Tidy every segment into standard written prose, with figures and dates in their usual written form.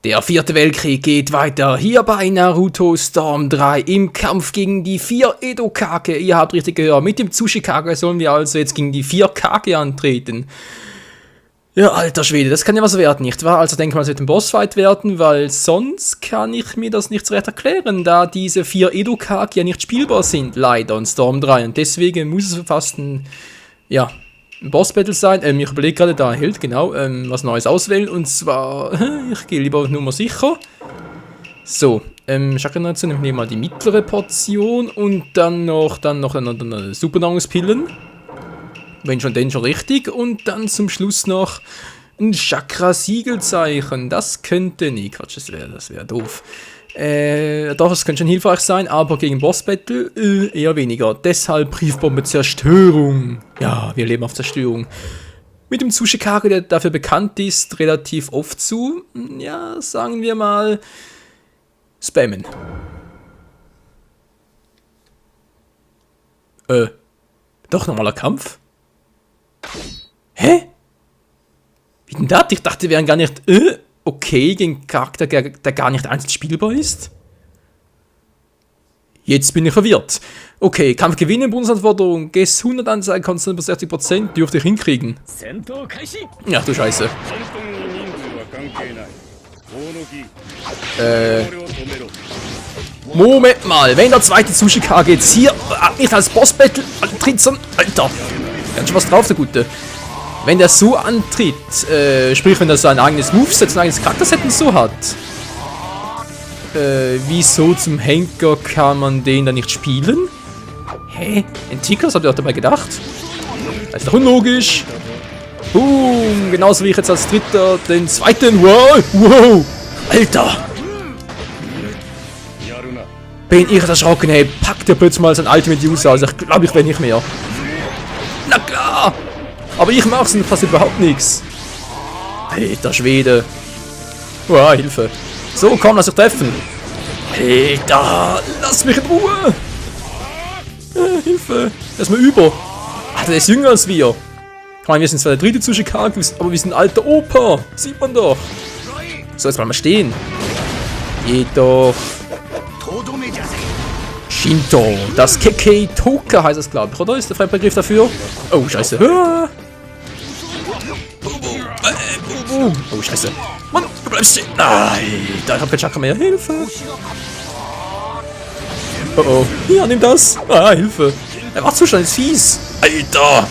Der 4. Weltkrieg geht weiter, hier bei Naruto Storm 3 im Kampf gegen die 4 Edo Kage. Ihr habt richtig gehört, mit dem Tsuchikage sollen wir also jetzt gegen die 4 Kage antreten. Ja, alter Schwede, das kann ja was werden, nicht wahr? Also denke mal, es wird ein Bossfight werden, weil sonst kann ich mir das nicht so recht erklären, da diese 4 Edo Kage ja nicht spielbar sind, leider, in Storm 3. Und deswegen muss es fast ein Boss-Battle sein. Ich überlege gerade, da Held, genau, was Neues auswählen. Und zwar, ich gehe lieber auf Nummer sicher. So, Chakra-Nutzen, ich nehme mal die mittlere Portion und dann noch Supernahrungspillen. Wenn schon, denn schon richtig. Und dann zum Schluss noch ein Chakra-Siegelzeichen. Das könnte, nee, Quatsch, das wäre doof. Doch, das könnte schon hilfreich sein, aber gegen Boss-Battle eher weniger. Deshalb Briefbombe Zerstörung. Ja, wir leben auf Zerstörung. Mit dem Tsuchikage, der dafür bekannt ist, relativ oft zu, ja, sagen wir mal, spammen. Doch, normaler Kampf? Hä? Wie denn das? Ich dachte, wir wären gar nicht, okay, gegen einen Charakter, der gar nicht einzeln spielbar ist? Jetzt bin ich verwirrt. Okay, Kampf gewinnen, Bonusanforderung, Guess 100 Anzeigen, Konstant über 60%, dürfte ich hinkriegen. Ach du Scheiße. Moment mal, wenn der zweite Tsuchikage jetzt hier nicht als Boss-Battle antritt, sondern, Alter, ganz schön was drauf, der Gute. Wenn der so antritt, sprich, wenn er so ein eigenes Moveset, ein eigenes Charakterset und so hat, wieso zum Henker kann man den dann nicht spielen? Hä? Entwickler, was habt ihr auch dabei gedacht? Das ist doch unlogisch. Boom, genauso wie ich jetzt als Dritter den zweiten, wow, Alter. Bin ich erschrocken, hey, packt der plötzlich mal sein Ultimate User aus, ich glaube, ich will nicht mehr. Na klar! Aber ich mach's und passiert überhaupt nichts. Alter Schwede. Wow, Hilfe. So, komm, lass dich treffen. Alter, lass mich in Ruhe. Hilfe. Der ist mal über. Alter, der ist jünger als wir. Ich meine, wir sind zwar der dritte Tsuchikage, aber wir sind ein alter Opa. Sieht man doch. So, jetzt mal stehen. Geht doch. Shinto. Das Kekei Toka heißt es, glaube ich, oder? Ist der Fremdbegriff dafür? Oh, scheiße. Oh, scheiße. Mann, du bleibst stehen. Alter, ich hab kein Chakra mehr. Hilfe. Oh. Ja, nimm das. Hilfe. Der Wachzustand ist fies. Alter.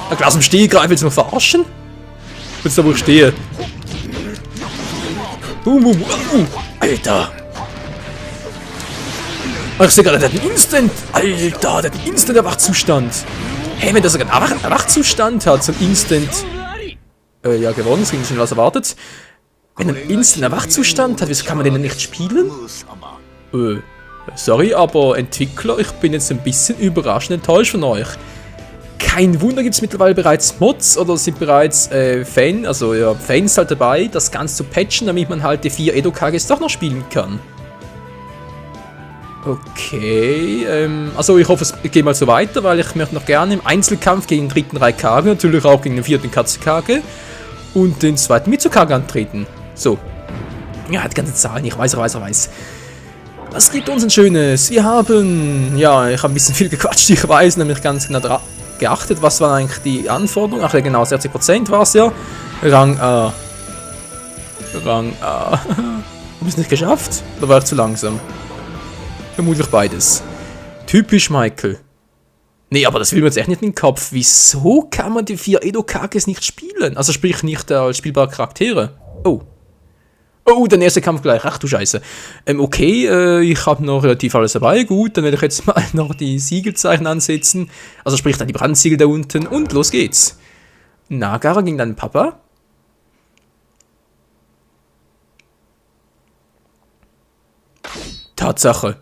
Na klar, aus dem Stehgreif, willst du mich verarschen? Willst du da, wo ich stehe? Alter. Oh, ich sehe gerade, der hat einen Instant. Alter, der hat einen Instant-Erwachzustand. Hey, wenn der sogar einen Erwachzustand hat, so ein Instant. Ja, gewonnen, das ging schneller als erwartet. Wenn er einen Instant-Erwachzustand hat, wieso kann man den denn nicht spielen? Sorry, aber Entwickler, ich bin jetzt ein bisschen überraschend enttäuscht von euch. Kein Wunder, gibt es mittlerweile bereits Mods oder sind bereits Fans halt dabei, das Ganze zu patchen, damit man halt die 4 Edo Kages doch noch spielen kann. Okay, also ich hoffe, es geht mal so weiter, weil ich möchte noch gerne im Einzelkampf gegen den 3. Raikage, natürlich auch gegen den 4. Katsukage und den 2. Mitsukage antreten. So. Ja, die ganzen Zahlen, ich weiß. Was gibt uns ein Schönes? Wir haben, ja, ich habe ein bisschen viel gequatscht, ich weiß, nämlich ganz genau geachtet, was waren eigentlich die Anforderungen. Ach ja, genau, 60% war es ja. Rang A. Hab ich es nicht geschafft? Oder war ich zu langsam? Vermutlich beides. Typisch Michael. Nee, aber das will mir jetzt echt nicht in den Kopf. Wieso kann man die 4 Edo Kages nicht spielen? Also sprich nicht als spielbare Charaktere. Oh, der erste Kampf gleich. Ach du Scheiße. Okay, ich habe noch relativ alles dabei. Gut, dann werde ich jetzt mal noch die Siegelzeichen ansetzen. Also sprich dann die Brandsiegel da unten. Und los geht's. Nagara gegen deinen Papa. Tatsache.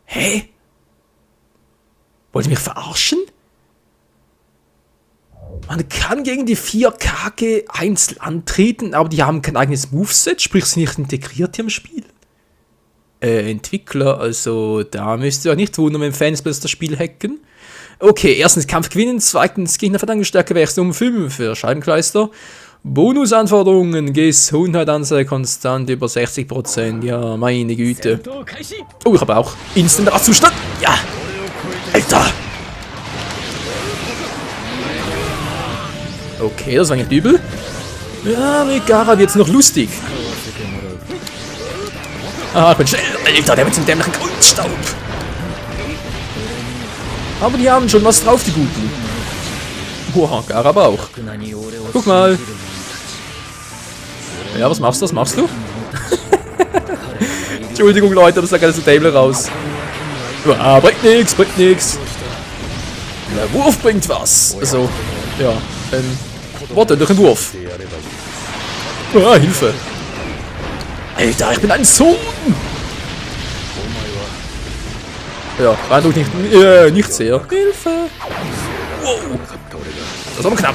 Hä? Wollt ihr mich verarschen? Man kann gegen die 4 Kage einzeln antreten, aber die haben kein eigenes Moveset, sprich sind nicht integriert hier im Spiel. Entwickler, also da müsst ihr euch nicht wundern, wenn Fans das Spiel hacken. Okay, erstens Kampf gewinnen, zweitens Gegnerverteidigungsstärke wechseln um 5 für Scheibenkleister Bonusanforderungen, Gesundheit Anzeige konstant über 60%. Ja, meine Güte. Oh, ich habe auch Instant Rastzustand. Ja, Alter. Okay, das war nicht übel. Ja, mit Gaara wird's noch lustig. Ah, ich bin schnell. Alter, der mit dem dämlichen Grundstaub. Aber die haben schon was drauf, die Guten. Boah, Gaara aber auch. Guck mal. Ja, was machst du? Was machst du? Entschuldigung, Leute, das ist ja so Table raus. Ah, bringt nix, bringt nix. Der Wurf bringt was. Also, ja. Warte, durch den Wurf. Ah, Hilfe. Alter, ich bin ein Sohn. Ja, beeindruckt nicht sehr. Hilfe. Wow. Das ist aber knapp.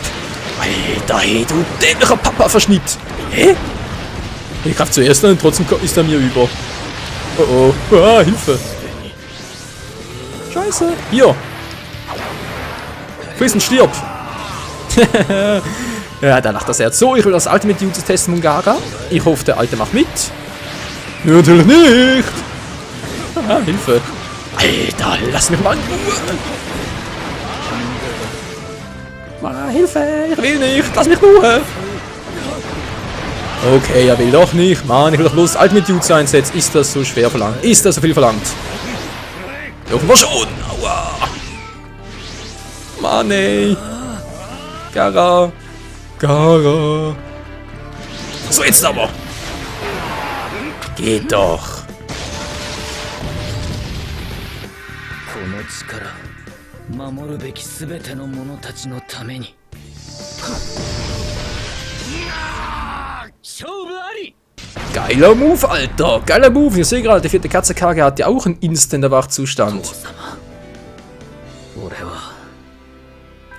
Alter, hey, du dämlicher Papa-Verschnitt. Hä? Ich greife zuerst an und trotzdem ist er mir über. Oh oh. Ah, Hilfe. Scheiße. Hier. Frissen, stirb. Ja, da lacht das Herz. So, ich will das Ultimate Jutsu testen mit Gaara. Ich hoffe, der Alte macht mit. Natürlich nicht. Ah, Hilfe. Alter, lass mich mal in Ruhe. Ah, Hilfe, ich will nicht. Lass mich in Ruhe. Okay, er will doch nicht. Mann, ich will doch bloß Ultimate Jutsu einsetzen. Ist das so schwer verlangt? Ist das so viel verlangt? Ja, offenbar schon. Aua. Mann, ey. Gaara. Gaara. So, jetzt aber. Geht doch. Geiler Move, Alter. Geiler Move. Ich sehe gerade, der 4. Katze-Kage hat ja auch einen Instant-Wachzustand.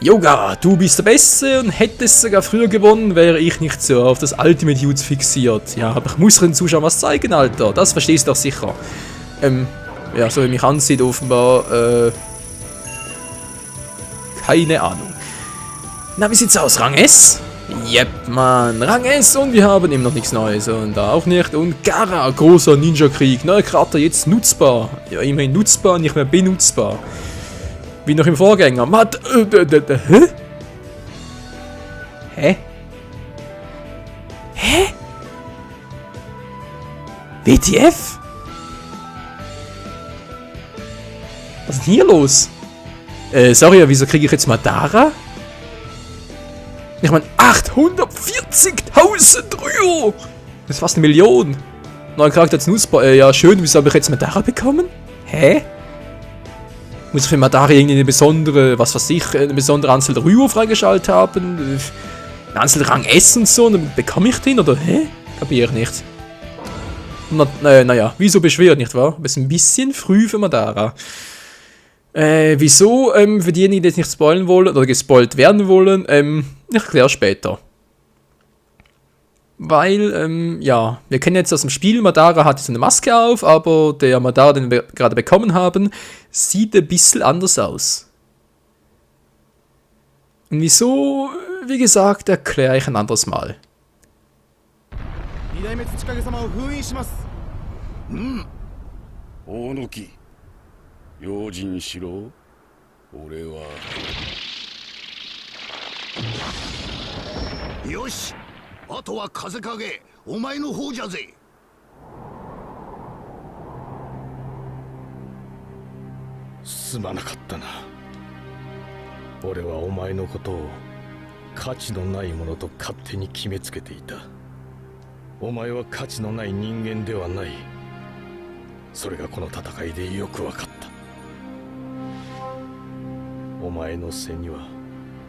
Yoga, du bist der Beste und hättest sogar früher gewonnen, wäre ich nicht so auf das Ultimate Jutsu fixiert. Ja, aber ich muss den Zuschauern was zeigen, Alter. Das verstehst du doch sicher. Ja, so wie mich ansieht, offenbar, keine Ahnung. Na, wie sieht's aus? Rang S? Yep, Mann. Rang S und wir haben immer noch nichts Neues. Und da auch nicht. Und Gaara, großer Ninja-Krieg. Neuer Charakter, jetzt nutzbar. Ja, immerhin nutzbar, nicht mehr benutzbar. Wie noch im Vorgänger. Hä? Hä? Hä? WTF? Was ist denn hier los? Sorry, wieso kriege ich jetzt Madara? Ich meine, 840.000 Euro! Das ist fast 1 Million. Neuer Charakter als nutzbar. Ja, schön, wieso habe ich jetzt Madara bekommen? Hä? Muss ich für Madara irgendwie eine besondere, was weiß ich, eine besondere Anzahl der Ryo freigeschaltet haben? Eine Anzahl Rang S und so, und dann bekomme ich den, oder hä? Kapiere ich nicht. Naja, wieso beschwert, nicht wahr? Das ist ein bisschen früh für Madara. Wieso? Für diejenigen, die jetzt nicht spoilen wollen, oder gespoilt werden wollen, ich erkläre später. Weil, ja, wir kennen jetzt aus dem Spiel, Madara hat jetzt eine Maske auf, aber der Madara, den wir gerade bekommen haben, sieht ein bisschen anders aus. Und wieso, wie gesagt, erkläre ich ein anderes Mal. Yoshi! あとは風影、お前の方じゃぜ。すまなかったな。俺はお前のことを価値のないものと勝手に決めつけていた。お前は価値のない人間ではない。それがこの戦いでよく分かった。お前の背には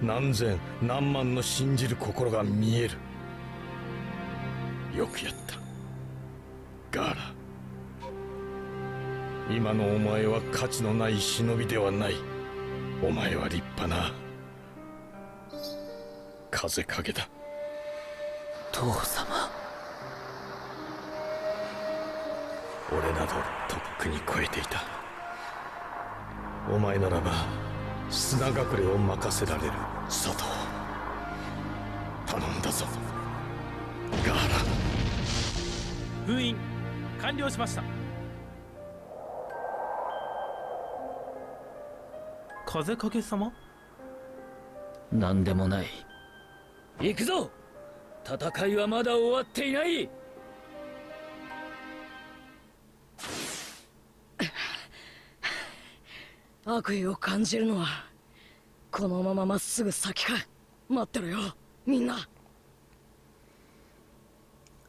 何千何万の信じる心が見える。よくやった、ガーラ。今のお前は価値のない忍びではない。お前は立派な風影だ。父様。俺などとっくに超えていた。お前ならば砂隠れを任せられる。佐藤、頼んだぞガーラ。封印完了しました。風影様？なんでもない。行くぞ。戦いはまだ終わっていない。悪意を感じるのはこのまままっすぐ先か。待ってろよみんな。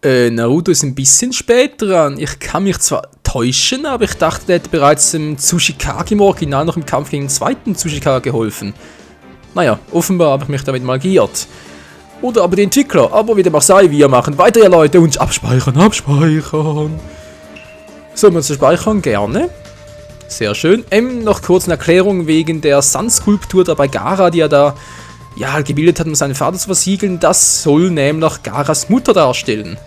Naruto ist ein bisschen spät dran. Ich kann mich zwar täuschen, aber ich dachte, der hätte bereits dem Tsuchikage im Original noch im Kampf gegen den zweiten Tsuchikage geholfen. Naja, offenbar habe ich mich damit mal geirrt. Oder aber die Entwickler. Aber wie dem auch sei, wir machen weiter, ja Leute. Und abspeichern. Sollen wir uns speichern? Gerne. Sehr schön. Noch kurz eine Erklärung wegen der Sun-Skulptur da bei Gaara, die er da gebildet hat, um seinen Vater zu versiegeln. Das soll nämlich Gaaras Mutter darstellen.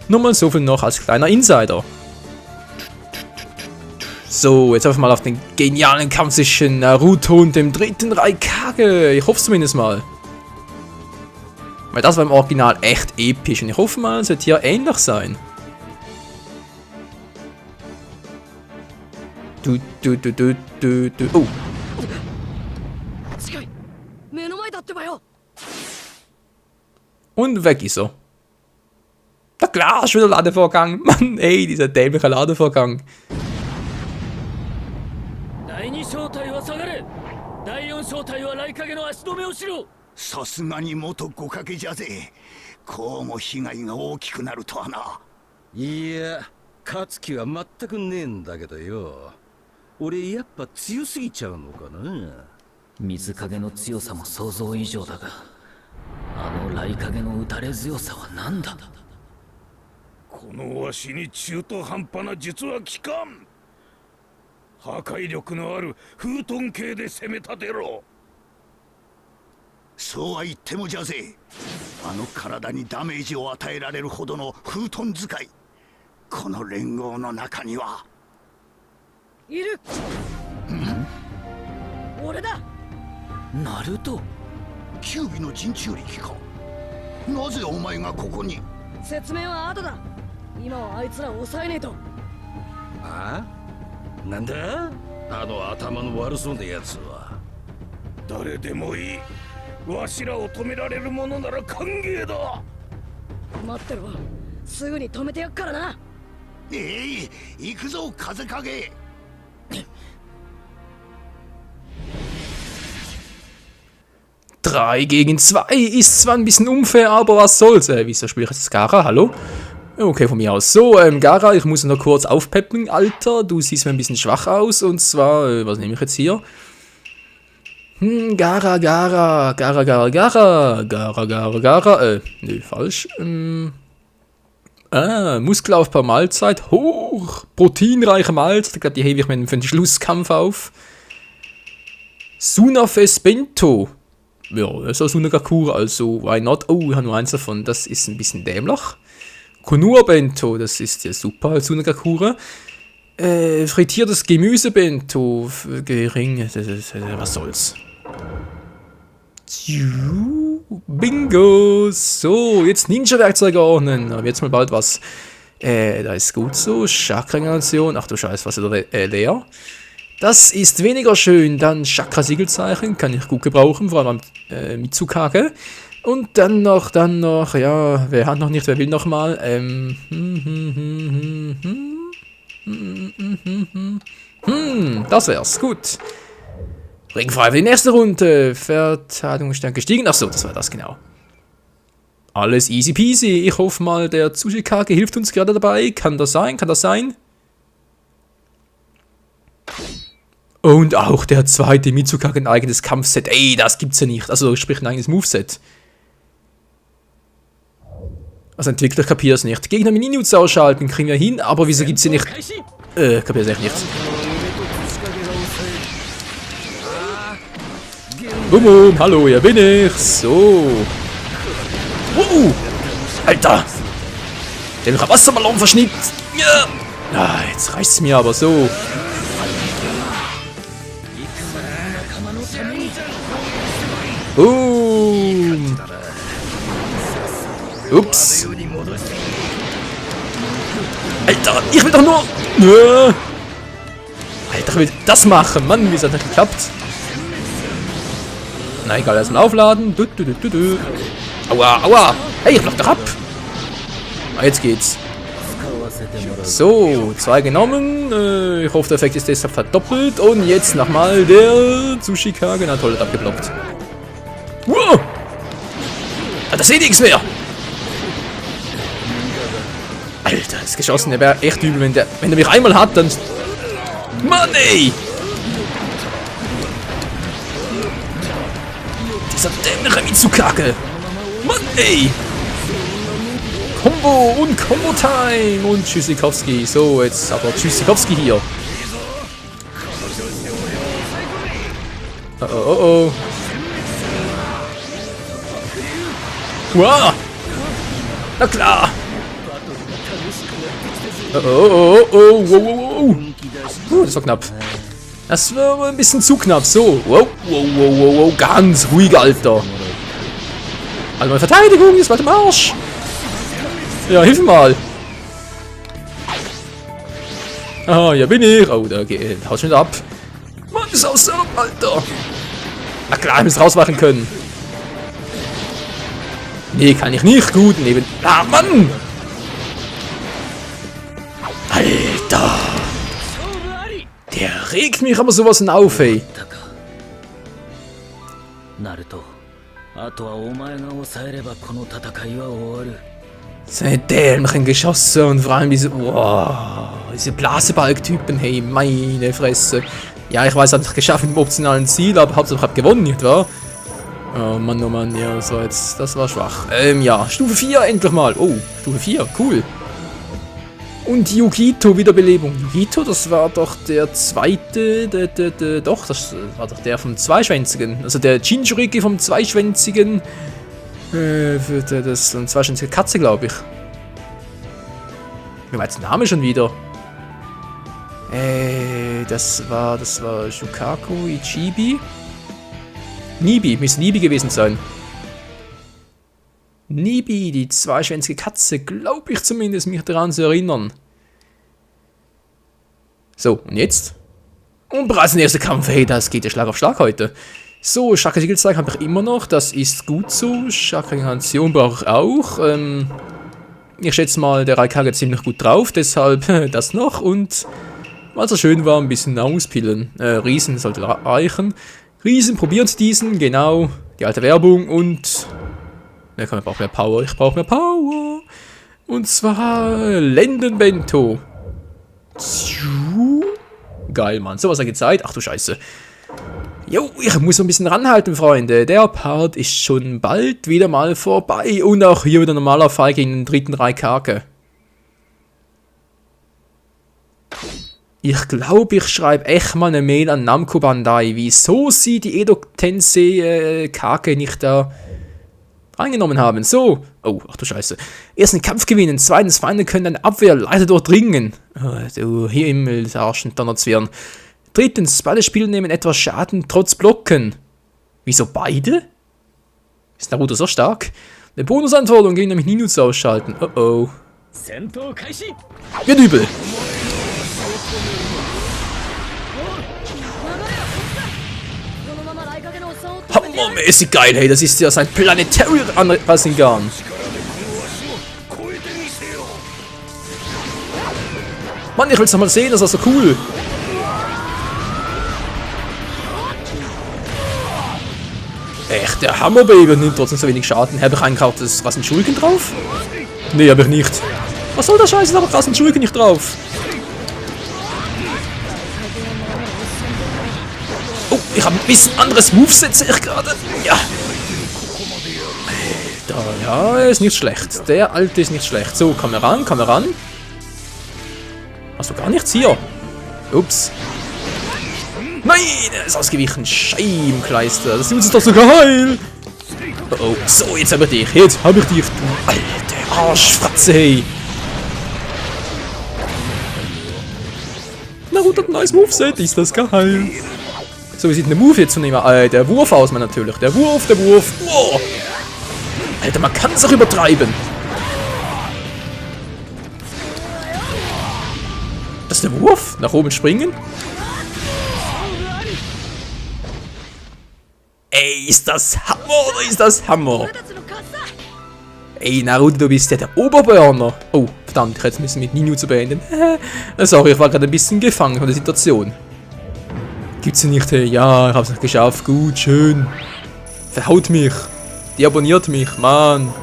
Nur mal so viel noch als kleiner Insider. So, jetzt einfach mal auf den genialen Kampf zwischen Naruto und dem dritten Raikage. Ich hoffe zumindest mal. Weil das war im Original echt episch und ich hoffe mal, es wird hier ähnlich sein. Oh. Und weg ist er. Na klar, schon wieder Ladevorgang. Mann, ey, dieser dämliche Ladevorgang. 第2小隊は下がれ。第4小隊は雷影の足止めをしろ。さすがに元5かけじゃぜ。こうも被害が大きくなるとはな。いや、勝つ気は全くねえんだけどよ。俺やっぱ強すぎちゃうのかな。水影の強さも想像以上だが、あの雷影の打たれ強さは何だ。このわしに中途半端な術は効かん。破壊力のある風遁系で攻め立てろ。そうは言ってもじゃぜ。あの体にダメージを与えられるほどの風遁使い、この連合の中にはいる。俺だ。ナルト。九尾の人中力か。なぜお前がここに。説明は後だ。今はあいつらを抑えねえと。あ？なんだ？あの頭の悪そうなやつは。誰でもいい。わしらを止められるものなら歓迎だ。待ってろ。すぐに止めてやっからな。行くぞ風影。3 gegen 2 ist zwar ein bisschen unfair, aber was soll's. Wieso spiele ich jetzt Gaara? Hallo? Okay, von mir aus. So, Gaara, ich muss noch kurz aufpeppen. Alter, du siehst mir ein bisschen schwach aus. Und zwar, was nehme ich jetzt hier? Gaara. Nö, falsch. Muskelaufbau Mahlzeit. Hoch! Proteinreiche Mahlzeit. Ich glaube, die hebe ich mir für den Schlusskampf auf. Sunafes Bento. Ja, das ist auch Sunagakure, also why not? Oh, ich habe nur eins davon. Das ist ein bisschen dämlich. Konua Bento, das ist ja super als Sunagakure. Frittiertes Gemüse-Bento. Gering. Was soll's? Bingo! So, jetzt Ninja-Werkzeuge ordnen. Aber jetzt mal bald was. Da ist gut so. Chakra-Generation. Ach du Scheiße, was ist da leer? Das ist weniger schön. Dann Chakra-Siegelzeichen. Kann ich gut gebrauchen. Vor allem Mitsukage. Und dann noch, ja, wer hat noch nicht, wer will noch mal? Das wär's. Gut. Regenfrei für die nächste Runde. Verteidigungsstärke gestiegen. Achso, das war das, genau. Alles easy peasy. Ich hoffe mal, der Tsuchikage hilft uns gerade dabei. Kann das sein? Kann das sein? Und auch der zweite Mitsukage ein eigenes Kampfset. Ey, das gibt's ja nicht. Also sprich ein eigenes Moveset. Als Entwickler kapier es nicht. Gegner mit Ninjutsu ausschalten kriegen wir hin, aber wieso gibt's hier nicht... kapier es echt nicht. Bum, hallo, hier bin ich. So. Alter. Der Wasserballon verschnitt. Ja. Ah, jetzt reicht's mir aber so. Ups. Alter, ich will doch nur... Nö. Alter, ich will das machen. Mann, wie ist das nicht geklappt? Na egal, erstmal aufladen. Aua, aua. Hey, ich block doch ab. Ah, jetzt geht's. So, 2 genommen. Ich hoffe, der Effekt ist deshalb verdoppelt. Und jetzt nochmal der Tsuchikage. Na toll, hat abgeblockt. Wow! Da seht ihr nichts mehr! Alter, das geschossen, der wäre echt übel, wenn der mich einmal hat, dann... Mann, ey! Dieser dämliche Mitsukage! Mann, ey! Combo und Combo-Time! Und Tschüssikowski. So, jetzt aber Tschüssikowski hier. Oh, oh, oh. Wow! Na klar! Oh, oh, oh, oh, oh, oh, oh. Das war knapp. Das war ein bisschen zu knapp. So. Wow, wow, wow, wow, wow. Ganz ruhig, Alter. Also meine Verteidigung ist bald im Arsch. Ja, hilf mal. Ah, hier bin ich. Oh, da geht. Haut schon wieder ab. Mann, ist auch so, Alter. Na klar, ich muss rauswachen können. Nee, kann ich nicht. Gut, neben... Ah, Mann! Alter! Der regt mich aber sowas auf, ey. Seine dämlichen Geschosse und vor allem diese... Wow, diese Blasebalg-Typen, hey, meine Fresse. Ja, ich weiß, ich habe es geschafft mit dem optionalen Ziel, aber Hauptsache ich habe gewonnen, nicht wahr? Oh Mann, ja, das war schwach. Ja, Stufe 4 endlich mal. Oh, Stufe 4, cool. Und Yukito, Wiederbelebung. Yukito, das war doch der zweite, doch, das war doch der vom Zweischwänzigen. Also der Jinchuriki vom Zweischwänzigen, das ist eine zweischwänzige Katze, glaube ich. Wie war jetzt der Name schon wieder? Das war Shukaku Ichibi. Nibi, müsste Nibi gewesen sein. Nibi, die zweischwänzige Katze, glaube ich zumindest, mich daran zu erinnern. So, und jetzt? Und bereits der erste Kampf, hey, das geht ja Schlag auf Schlag heute. So, Chakra-Siegelzeichen habe ich immer noch, das ist gut so. Chakra-Inhalation brauche ich auch. Ich schätze mal, der Raikage ziemlich gut drauf, deshalb das noch. Und, weil es so schön war, ein bisschen auspillen. Riesen sollte reichen. Riesen, probiert diesen, genau. Die alte Werbung und... Ich brauche mehr Power, ich brauche mehr Power. Und zwar Lendenbento. Geil, Mann. Sowas hat gezeigt. Ach du Scheiße. Jo, ich muss so ein bisschen ranhalten, Freunde. Der Part ist schon bald wieder mal vorbei. Und auch hier wieder normaler Fall gegen den dritten Raikage. Ich glaube, ich schreibe echt mal eine Mail an Namco Bandai. Wieso sie die Edo Tensei Kage nicht da angenommen haben. So. Oh, ach du Scheiße. Ersten Kampf gewinnen. Zweitens, Feinde können deine Abwehr leider durchdringen. Oh, du Himmel, Arsch und Donnerzwirn. Drittens, beide Spieler nehmen etwas Schaden trotz Blocken. Wieso beide? Ist Naruto so stark? Eine Bonusanforderung gegen nämlich Ninjutsu ausschalten. Oh oh. Wird übel. Hammermäßig geil, hey, das ist ja sein Planetary Rasengan. Mann, ich will's noch mal sehen, das ist so cool. Echt, der Hammerbaby nimmt trotzdem so wenig Schaden. Habe ich eigentlich auch das Rasenschulken drauf? Nee, habe ich nicht. Was soll der Scheiß? Ich habe Rasenschulken nicht drauf. Oh, ich habe ein bisschen anderes Moveset, sehe ich gerade. Ja. Alter, ja, er ist nicht schlecht. Der Alte ist nicht schlecht. So, komm ran, komm ran. Hast du gar nichts hier? Ups. Nein, er ist ausgewichen. Scheibenkleister. Das ist doch so geil. Oh, oh. So, jetzt habe ich dich. Jetzt habe ich dich. Du alte Arschfratze, hey. Naruto hat ein neues Moveset. Ist das geil. So, wie sieht denn der Move jetzt zu nehmen? Der Wurf aus, man natürlich. Der Wurf. Wow. Alter, man kann es auch übertreiben. das der Wurf? Nach oben springen? Ey, ist das Hammer oder ist das Hammer? Ey, Naruto, du bist ja der Oberburner. Oh, verdammt, ich hätte es müssen mit Ninjutsu beenden. Sorry, ich war gerade ein bisschen gefangen von der Situation. Gibt's sie nicht? Ja, ich hab's noch geschafft. Gut, schön. Verhaut mich. Deabonniert mich, Mann.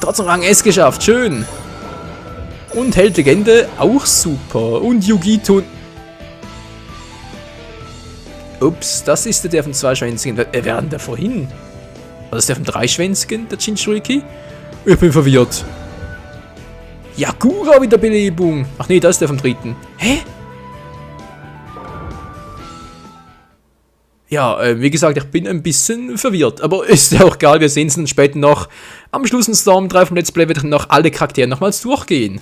Trotzdem Rang S geschafft, schön. Und Heldlegende, auch super. Und Yugito. Ups, das ist der von 2-Schwänzigen. Wer denn der vorhin? War das der von 3-Schwänzigen, der Jinchuriki? Ich bin verwirrt. Yakura Wiederbelebung. Ach nee, das ist der vom 3. Hä? Ja, wie gesagt, ich bin ein bisschen verwirrt, aber ist ja auch egal, wir sehen es dann später noch. Am Schluss in Storm 3 vom Let's Play werde ich noch alle Charaktere nochmals durchgehen.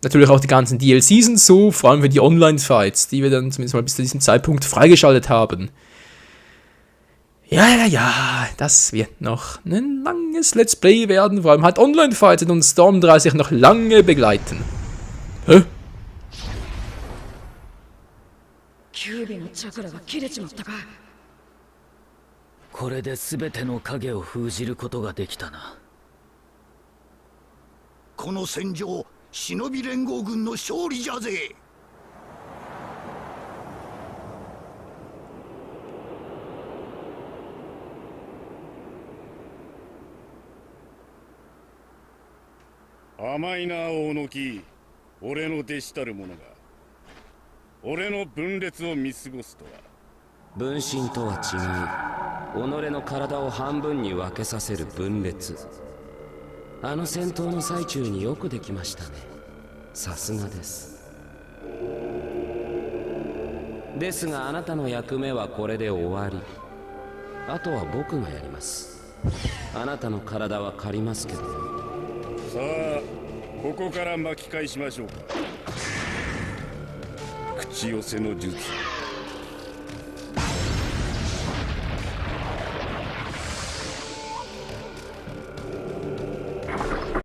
Natürlich auch die ganzen DLCs und so, vor allem für die Online-Fights, die wir dann zumindest mal bis zu diesem Zeitpunkt freigeschaltet haben. Ja, das wird noch ein langes Let's Play werden, vor allem halt Online-Fights und Storm 3 sich noch lange begleiten. Hä? キュービのチャクラが切れちまったか。これで全ての影を封じることができたな。この戦場忍び連合軍の勝利じゃぜ。甘いな大野木、俺の弟子たる者が俺の分裂を見過ごすとは。分身とは違う己の体を半分に分けさせる分裂。あの戦闘の最中によくできましたね。さすがです。ですがあなたの役目はこれで終わり。あとは僕がやります。あなたの体は借りますけど。さあ、ここから巻き返しましょうか。口寄せの術。